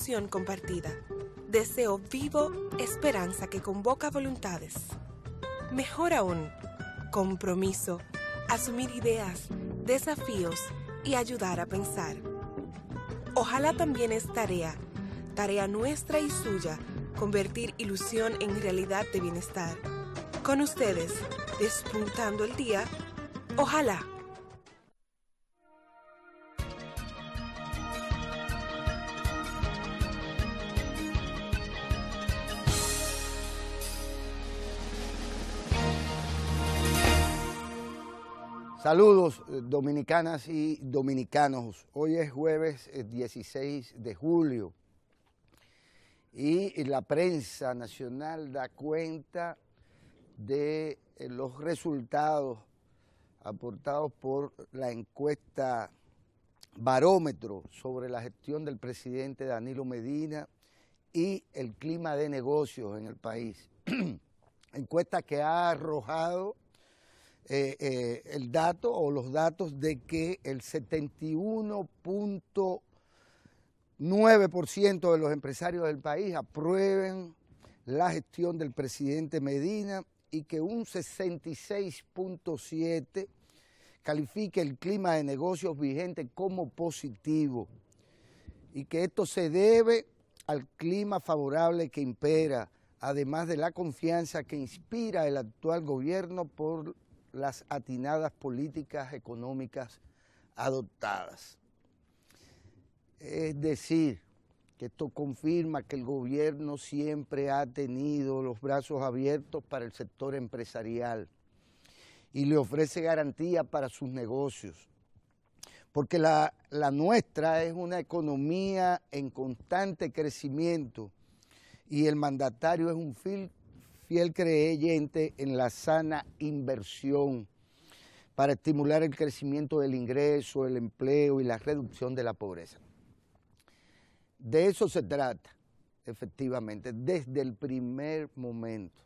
ilusión compartida. Deseo vivo, esperanza que convoca voluntades. Mejor aún, compromiso, asumir ideas, desafíos y ayudar a pensar. Ojalá también es tarea nuestra y suya, convertir ilusión en realidad de bienestar. Con ustedes, despuntando el día, ojalá. Saludos dominicanas y dominicanos. Hoy es jueves 16 de julio y la prensa nacional da cuenta de los resultados aportados por la encuesta Barómetro sobre la gestión del presidente Danilo Medina y el clima de negocios en el país. Encuesta que ha arrojado el dato o los datos de que el 71.9% de los empresarios del país aprueben la gestión del presidente Medina y que un 66.7% califique el clima de negocios vigente como positivo y que esto se debe al clima favorable que impera, además de la confianza que inspira el actual gobierno por las atinadas políticas económicas adoptadas. Es decir, que esto confirma que el gobierno siempre ha tenido los brazos abiertos para el sector empresarial y le ofrece garantía para sus negocios, porque la nuestra es una economía en constante crecimiento y el mandatario es un fiel creyente en la sana inversión para estimular el crecimiento del ingreso, el empleo y la reducción de la pobreza. De eso se trata, efectivamente, desde el primer momento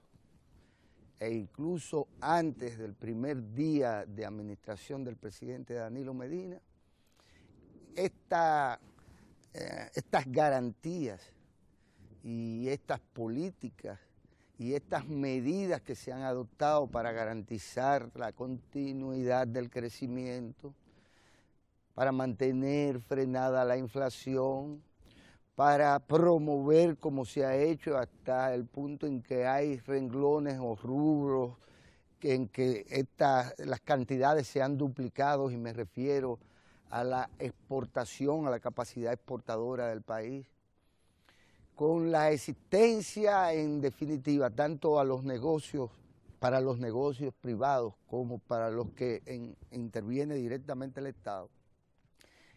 e incluso antes del primer día de administración del presidente Danilo Medina, estas garantías y estas políticas y estas medidas que se han adoptado para garantizar la continuidad del crecimiento, para mantener frenada la inflación, para promover, como se ha hecho hasta el punto en que hay renglones o rubros en que las cantidades se han duplicado, y me refiero a la exportación, a la capacidad exportadora del país, con la existencia, en definitiva, tanto a los negocios, para los negocios privados como para los que interviene directamente el Estado,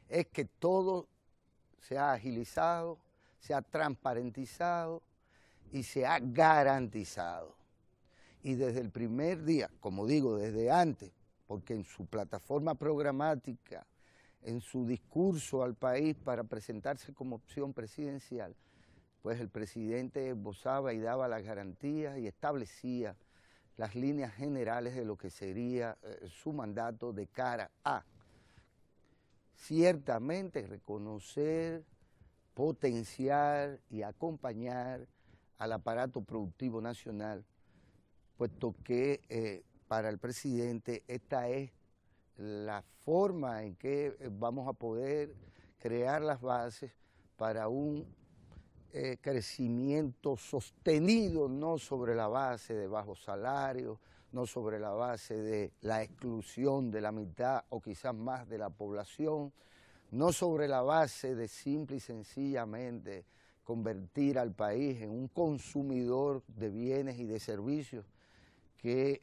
es que todo se ha agilizado, se ha transparentizado y se ha garantizado. Y desde el primer día, como digo, desde antes, porque en su plataforma programática, en su discurso al país para presentarse como opción presidencial, pues el presidente esbozaba y daba las garantías y establecía las líneas generales de lo que sería su mandato de cara a ciertamente reconocer, potenciar y acompañar al aparato productivo nacional, puesto que para el presidente esta es la forma en que vamos a poder crear las bases para un crecimiento sostenido, no sobre la base de bajos salarios, no sobre la base de la exclusión de la mitad o quizás más de la población, no sobre la base de simple y sencillamente convertir al país en un consumidor de bienes y de servicios que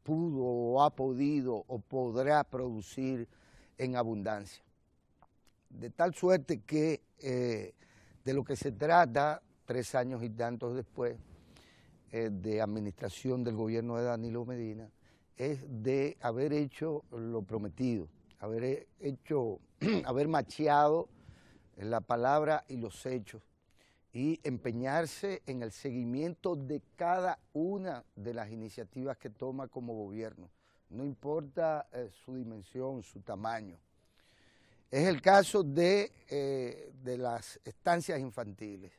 pudo o ha podido o podrá producir en abundancia. De tal suerte que de lo que se trata, 3 años y tantos después, de administración del gobierno de Danilo Medina, es de haber hecho lo prometido, haber macheado la palabra y los hechos y empeñarse en el seguimiento de cada una de las iniciativas que toma como gobierno, no importa su dimensión, su tamaño. es el caso de las estancias infantiles,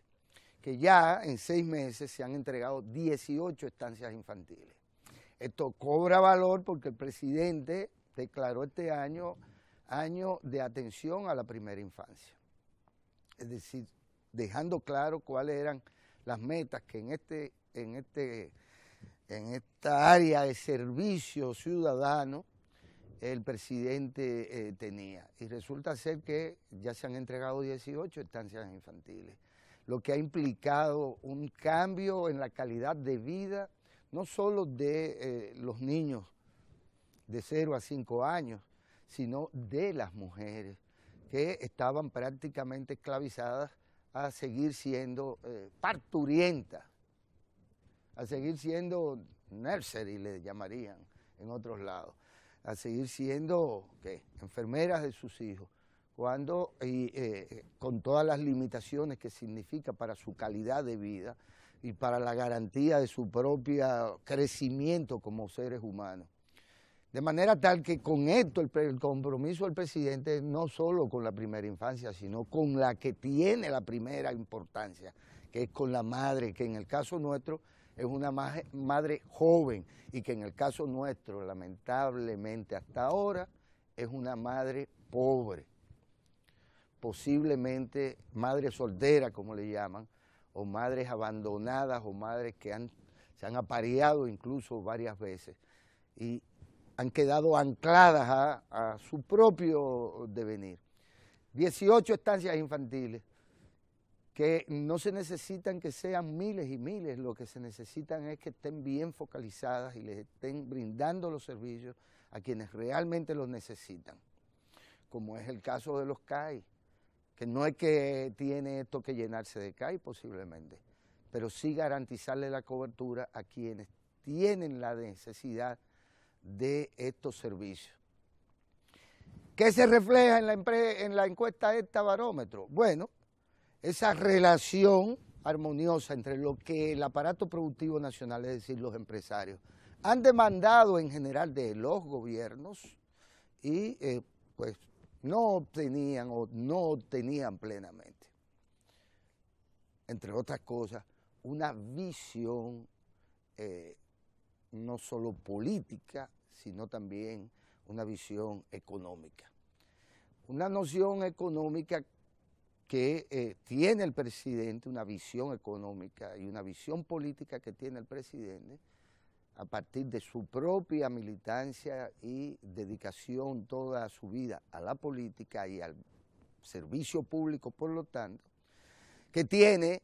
que ya en 6 meses se han entregado 18 estancias infantiles. Esto cobra valor porque el presidente declaró este año de atención a la primera infancia. Es decir, dejando claro cuáles eran las metas que en esta área de servicio ciudadano el presidente tenía. Y resulta ser que ya se han entregado 18 estancias infantiles, lo que ha implicado un cambio en la calidad de vida, no solo de los niños de 0 a 5 años, sino de las mujeres que estaban prácticamente esclavizadas a seguir siendo parturientas, a seguir siendo nursery, le llamarían en otros lados, a seguir siendo enfermeras de sus hijos, cuando con todas las limitaciones que significa para su calidad de vida y para la garantía de su propio crecimiento como seres humanos. De manera tal que con esto el compromiso del presidente no solo con la primera infancia, sino con la que tiene la primera importancia, que es con la madre, que en el caso nuestro es una madre joven y que en el caso nuestro, lamentablemente hasta ahora, es una madre pobre, posiblemente madre soltera, como le llaman, o madres abandonadas o madres que se han apareado incluso varias veces y han quedado ancladas a su propio devenir. 18 estancias infantiles que no se necesitan que sean miles y miles, lo que se necesitan es que estén bien focalizadas y les estén brindando los servicios a quienes realmente los necesitan, como es el caso de los CAI, que no es que tiene esto que llenarse de CAI posiblemente, pero sí garantizarle la cobertura a quienes tienen la necesidad de estos servicios. ¿Qué se refleja en la encuesta esta barómetro? Bueno, esa relación armoniosa entre lo que el aparato productivo nacional, es decir, los empresarios, han demandado en general de los gobiernos y pues no obtenían o no obtenían plenamente. Entre otras cosas, una visión no solo política, sino también una visión económica. Una noción económica que tiene el presidente, una visión económica y una visión política que tiene el presidente a partir de su propia militancia y dedicación toda su vida a la política y al servicio público, por lo tanto, que tiene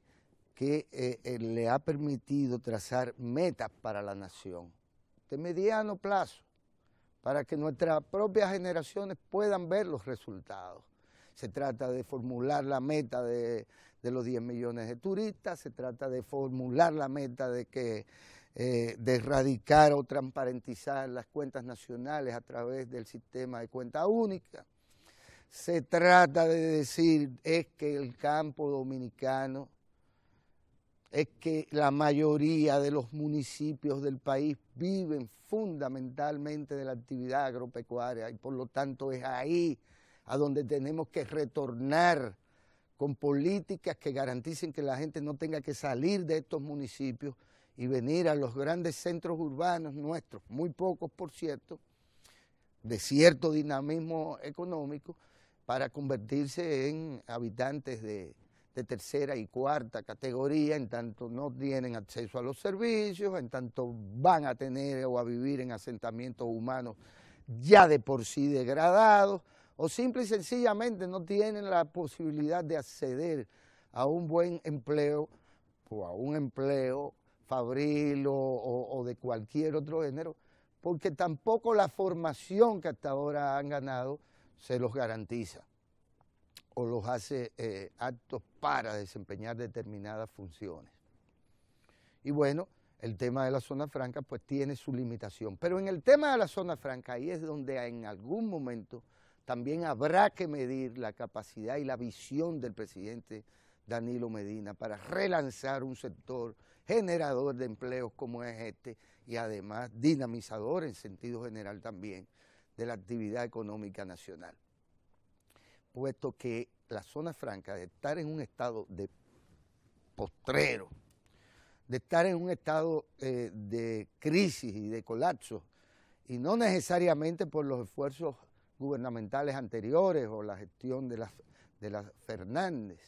que le ha permitido trazar metas para la nación de mediano plazo, para que nuestras propias generaciones puedan ver los resultados. Se trata de formular la meta de los 10 millones de turistas, se trata de formular la meta de erradicar o transparentizar las cuentas nacionales a través del sistema de cuenta única. Se trata de decir es que el campo dominicano, es que la mayoría de los municipios del país viven fundamentalmente de la actividad agropecuaria y por lo tanto es ahí a donde tenemos que retornar con políticas que garanticen que la gente no tenga que salir de estos municipios y venir a los grandes centros urbanos nuestros, muy pocos por cierto, de cierto dinamismo económico, para convertirse en habitantes de tercera y cuarta categoría, en tanto no tienen acceso a los servicios, en tanto van a tener o a vivir en asentamientos humanos ya de por sí degradados, o simple y sencillamente no tienen la posibilidad de acceder a un buen empleo o a un empleo fabril o de cualquier otro género, porque tampoco la formación que hasta ahora han ganado se los garantiza o los hace aptos para desempeñar determinadas funciones. Y bueno, el tema de la zona franca pues tiene su limitación, pero en el tema de la zona franca ahí es donde en algún momento también habrá que medir la capacidad y la visión del presidente Danilo Medina para relanzar un sector generador de empleos como es este y además dinamizador en sentido general también de la actividad económica nacional. puesto que la zona franca, de estar en un estado de postrero, de estar en un estado de crisis y de colapso, y no necesariamente por los esfuerzos gubernamentales anteriores o la gestión de la Fernández,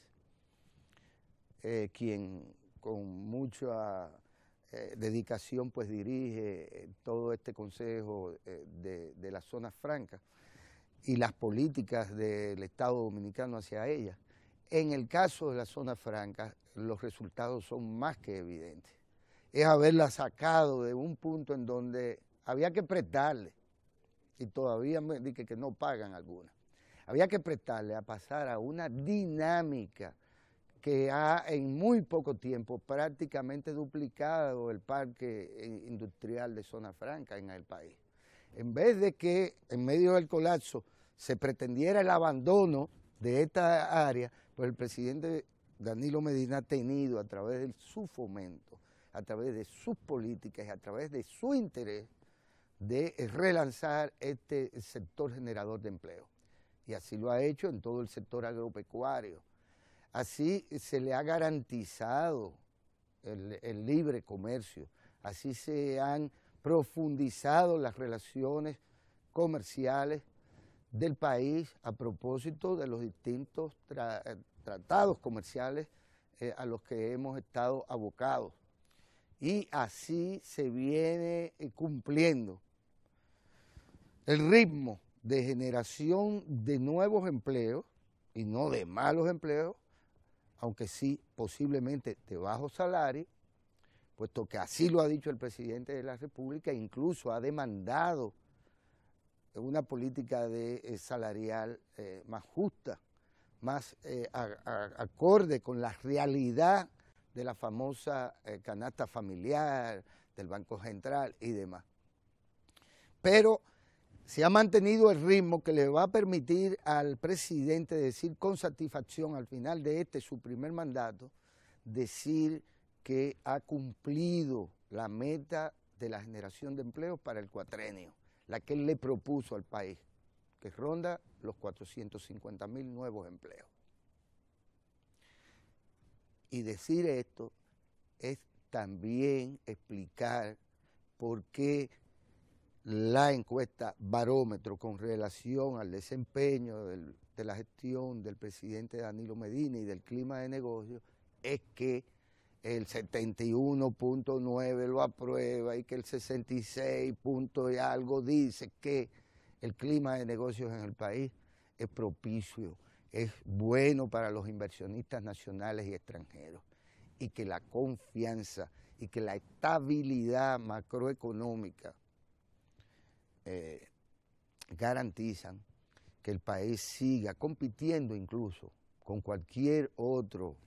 quien con mucha dedicación pues dirige todo este consejo de las zonas francas y las políticas del Estado Dominicano hacia ellas. En el caso de las zonas francas, los resultados son más que evidentes. Es haberla sacado de un punto en donde había que prestarle, y todavía me dije que no pagan algunas, había que prestarle a pasar a una dinámica que ha en muy poco tiempo prácticamente duplicado el parque industrial de zona franca en el país. En vez de que en medio del colapso se pretendiera el abandono de esta área, pues el presidente Danilo Medina ha tenido a través de su fomento, a través de sus políticas y a través de su interés de relanzar este sector generador de empleo. Y así lo ha hecho en todo el sector agropecuario. Así se le ha garantizado el libre comercio, así se han profundizado las relaciones comerciales del país a propósito de los distintos tratados comerciales a los que hemos estado abocados. Y así se viene cumpliendo el ritmo de generación de nuevos empleos, y no de malos empleos, aunque sí posiblemente de bajo salario, puesto que así lo ha dicho el presidente de la República, incluso ha demandado una política salarial más justa, más acorde con la realidad de la famosa canasta familiar, del Banco Central y demás. Pero se ha mantenido el ritmo que le va a permitir al presidente decir con satisfacción al final de su primer mandato, decir que ha cumplido la meta de la generación de empleos para el cuatrenio, la que él le propuso al país, que ronda los 450,000 nuevos empleos. Y decir esto es también explicar por qué la encuesta Barómetro con relación al desempeño de la gestión del presidente Danilo Medina y del clima de negocios es que el 71.9 lo aprueba y que el 66 punto y algo dice que el clima de negocios en el país es propicio, es bueno para los inversionistas nacionales y extranjeros, y que la confianza y que la estabilidad macroeconómica garantizan que el país siga compitiendo incluso con cualquier otro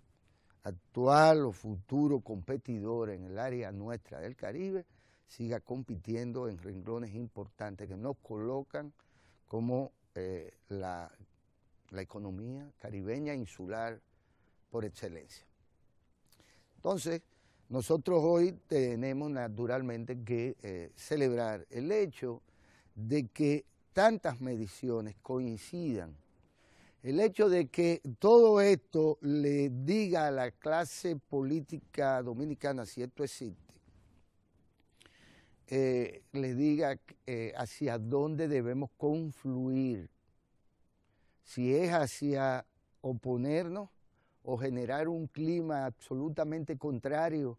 actual o futuro competidor en el área nuestra del Caribe, siga compitiendo en renglones importantes que nos colocan como la economía caribeña insular por excelencia. Entonces, nosotros hoy tenemos naturalmente que celebrar el hecho de que tantas mediciones coincidan, el hecho de que todo esto le diga a la clase política dominicana, si esto existe, le diga hacia dónde debemos confluir, si es hacia oponernos o generar un clima absolutamente contrario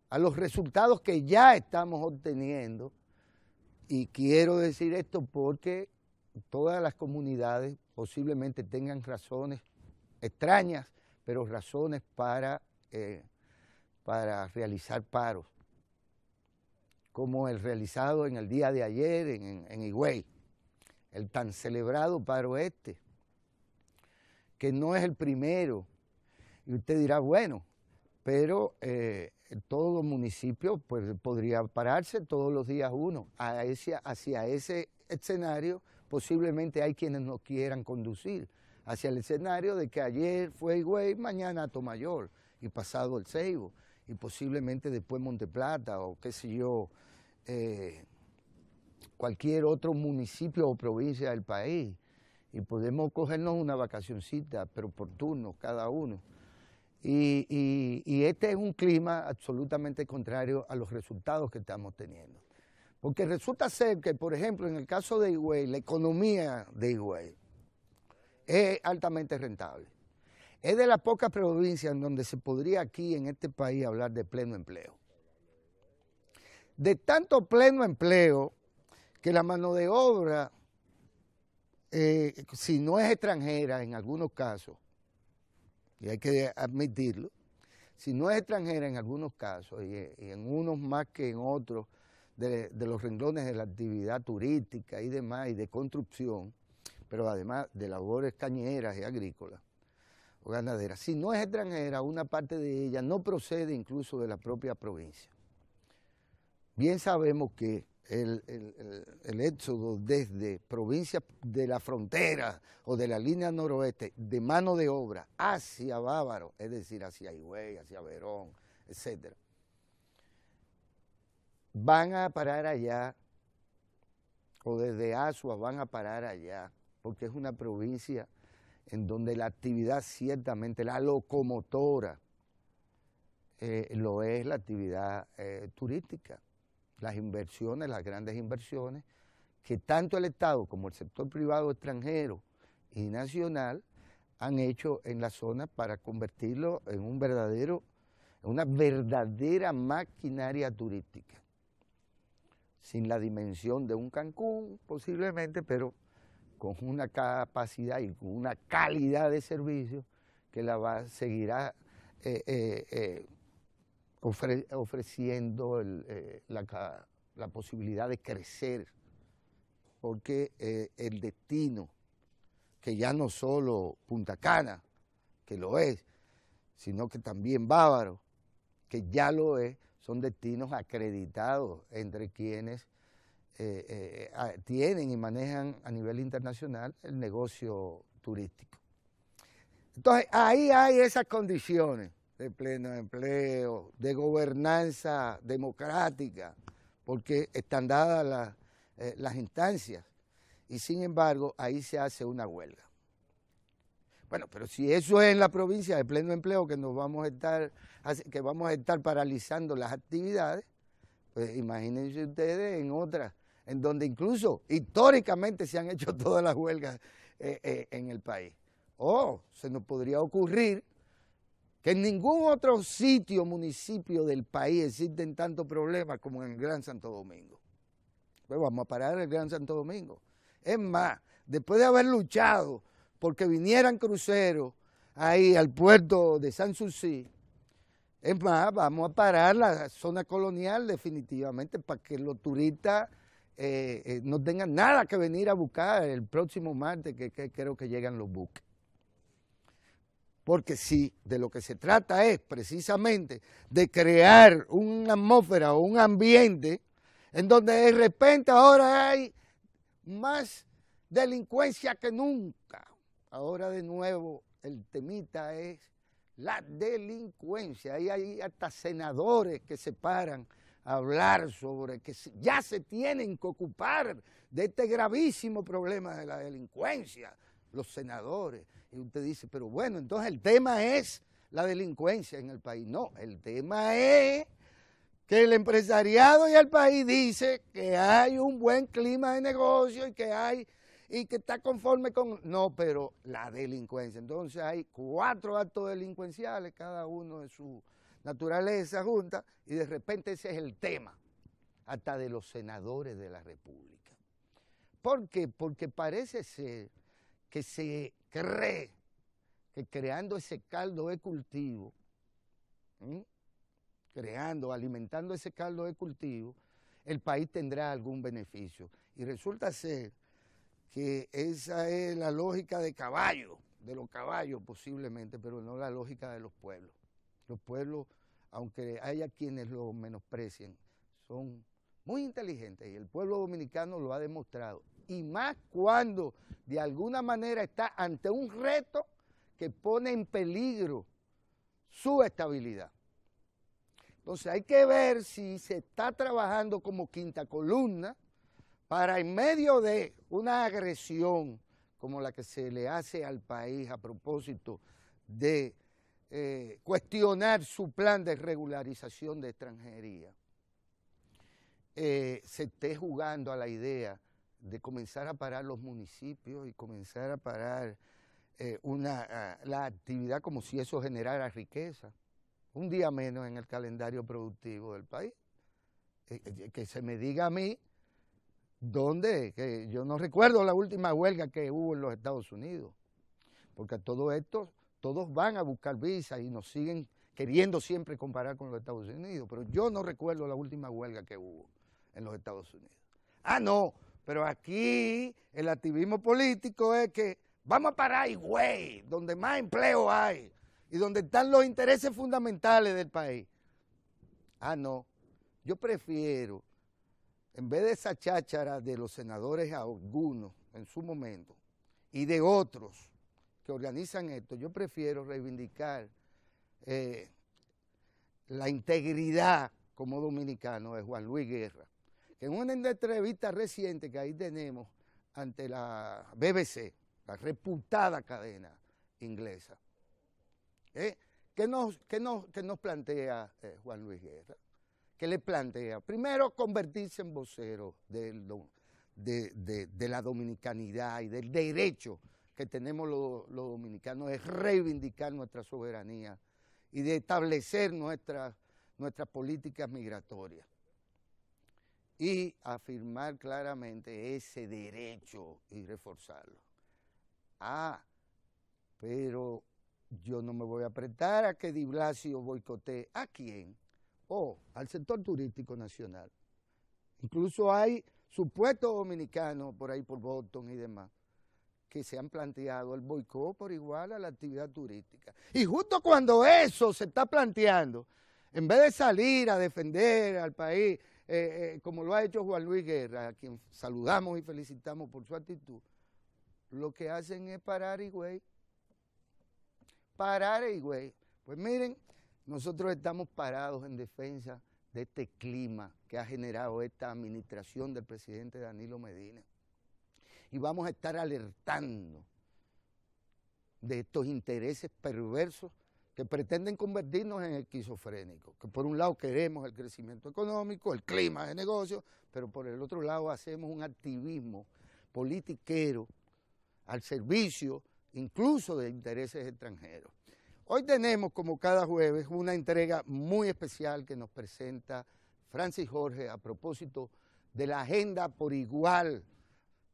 a los resultados que ya estamos obteniendo. Y quiero decir esto porque todas las comunidades posiblemente tengan razones extrañas, pero razones para realizar paros, como el realizado en el día de ayer en Higüey, el tan celebrado paro que no es el primero. Y usted dirá, bueno, pero todo municipio pues, podría pararse todos los días uno. Hacia ese escenario posiblemente hay quienes no quieran conducir, hacia el escenario de que ayer fue Higüey, mañana Atomayor, y pasado el Ceibo, y posiblemente después Monteplata o qué sé yo, cualquier otro municipio o provincia del país. y podemos cogernos una vacacioncita, pero por turnos cada uno. Y este es un clima absolutamente contrario a los resultados que estamos teniendo. Porque resulta ser que, por ejemplo, en el caso de Higüey, la economía de Higüey es altamente rentable. Es de las pocas provincias en donde se podría aquí en este país hablar de pleno empleo. De tanto pleno empleo que la mano de obra, si no es extranjera en algunos casos, y hay que admitirlo, si no es extranjera en algunos casos y en unos más que en otros de los renglones de la actividad turística y demás y de construcción, pero además de labores cañeras y agrícolas o ganaderas, si no es extranjera, una parte de ella no procede incluso de la propia provincia. Bien sabemos que el éxodo desde provincias de la frontera o de la línea noroeste de mano de obra hacia Bávaro, es decir, hacia Higüey, hacia Verón, etc., van a parar allá, o desde Asua van a parar allá, porque es una provincia en donde la actividad ciertamente, la locomotora, lo es la actividad turística. Las inversiones, las grandes inversiones, que tanto el Estado como el sector privado extranjero y nacional han hecho en la zona para convertirlo en una verdadera maquinaria turística. Sin la dimensión de un Cancún, posiblemente, pero con una capacidad y con una calidad de servicio que seguirá ofreciendo la posibilidad de crecer, porque el destino, que ya no solo Punta Cana, que lo es, sino que también Bávaro, que ya lo es, son destinos acreditados entre quienes tienen y manejan a nivel internacional el negocio turístico. Entonces, ahí hay esas condiciones de pleno empleo, de gobernanza democrática, porque están dadas las instancias, y sin embargo, ahí se hace una huelga. Bueno, pero si eso es en la provincia de pleno empleo, que vamos a estar paralizando las actividades, pues imagínense ustedes en otras, en donde incluso históricamente se han hecho todas las huelgas en el país. O se nos podría ocurrir que en ningún otro sitio, municipio del país existen tantos problemas como en el Gran Santo Domingo. Pues vamos a parar el Gran Santo Domingo. Es más, después de haber luchado porque vinieran cruceros ahí al puerto de Sanssouci, es más, vamos a parar la zona colonial definitivamente para que los turistas no tengan nada que venir a buscar el próximo martes, que creo que llegan los buques. Porque sí, de lo que se trata es precisamente de crear una atmósfera o un ambiente en donde de repente ahora hay más delincuencia que nunca. Ahora de nuevo el temita es la delincuencia. Ahí hay hasta senadores que se paran a hablar sobre que ya se tienen que ocupar de este gravísimo problema de la delincuencia, los senadores. Y usted dice, pero bueno, entonces el tema es la delincuencia en el país. No, el tema es que el empresariado y el país dice que hay un buen clima de negocio y que está conforme con... No, pero la delincuencia. Entonces hay 4 actos delincuenciales, cada uno de su naturaleza junta, y de repente ese es el tema, hasta de los senadores de la República. ¿Por qué? Porque parece ser que se cree que creando ese caldo de cultivo, alimentando ese caldo de cultivo, el país tendrá algún beneficio. Y resulta ser que esa es la lógica de los caballos posiblemente, pero no la lógica de los pueblos. Los pueblos, aunque haya quienes lo menosprecien, son muy inteligentes y el pueblo dominicano lo ha demostrado. Y más cuando de alguna manera está ante un reto que pone en peligro su estabilidad. Entonces hay que ver si se está trabajando como quinta columna para en medio de una agresión como la que se le hace al país a propósito de cuestionar su plan de regularización de extranjería, se esté jugando a la idea de comenzar a parar los municipios y comenzar a parar la actividad como si eso generara riqueza. Un día menos en el calendario productivo del país. Que se me diga a mí dónde, que yo no recuerdo la última huelga que hubo en los Estados Unidos, porque todo esto, todos van a buscar visas y nos siguen queriendo siempre comparar con los Estados Unidos, pero yo no recuerdo la última huelga que hubo en los Estados Unidos. Ah, no, pero aquí el activismo político es que vamos a parar a Higüey, donde más empleo hay y donde están los intereses fundamentales del país. Ah, no, yo prefiero, en vez de esa cháchara de los senadores algunos en su momento y de otros que organizan esto, yo prefiero reivindicar la integridad como dominicano de Juan Luis Guerra, que en una entrevista reciente que ahí tenemos ante la BBC, la reputada cadena inglesa, ¿qué nos plantea Juan Luis Guerra? ¿Qué le plantea? Primero, convertirse en vocero de la dominicanidad y del derecho que tenemos los dominicanos de reivindicar nuestra soberanía y de establecer nuestras políticas migratorias y afirmar claramente ese derecho y reforzarlo. Ah, pero yo no me voy a prestar a que Di Blasio boicotee. ¿A quién? Al sector turístico nacional. Incluso hay supuestos dominicanos por ahí, por Boston y demás, que se han planteado el boicot por igual a la actividad turística. Y justo cuando eso se está planteando, en vez de salir a defender al país, como lo ha hecho Juan Luis Guerra, a quien saludamos y felicitamos por su actitud, lo que hacen es parar Higüey. Parar Higüey. Pues miren, nosotros estamos parados en defensa de este clima que ha generado esta administración del presidente Danilo Medina. Y vamos a estar alertando de estos intereses perversos que pretenden convertirnos en esquizofrénicos, que por un lado queremos el crecimiento económico, el clima de negocio, pero por el otro lado hacemos un activismo politiquero al servicio incluso de intereses extranjeros. Hoy tenemos, como cada jueves, una entrega muy especial que nos presenta Francis Jorge a propósito de la agenda por igual,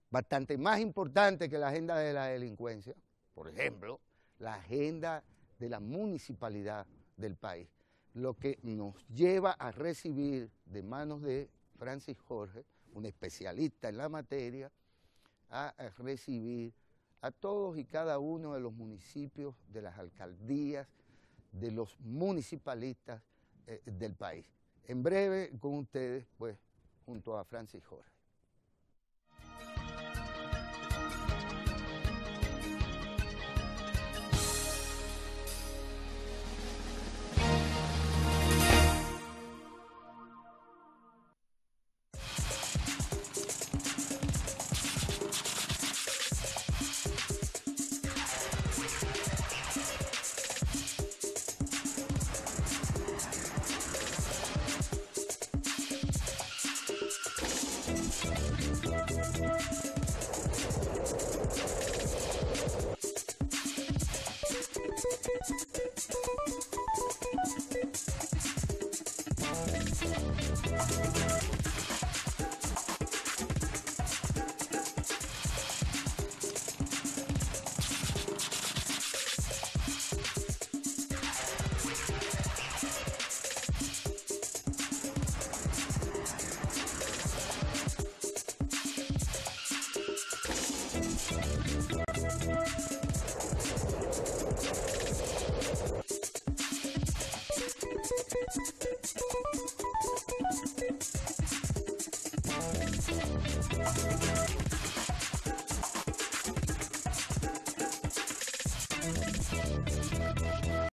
bastante más importante que la agenda de la delincuencia, por ejemplo, la agenda de la municipalidad del país, lo que nos lleva a recibir de manos de Francis Jorge, un especialista en la materia, a recibir a todos y cada uno de los municipios, de las alcaldías, de los municipalistas del país. En breve con ustedes, pues, junto a Francis Jorge.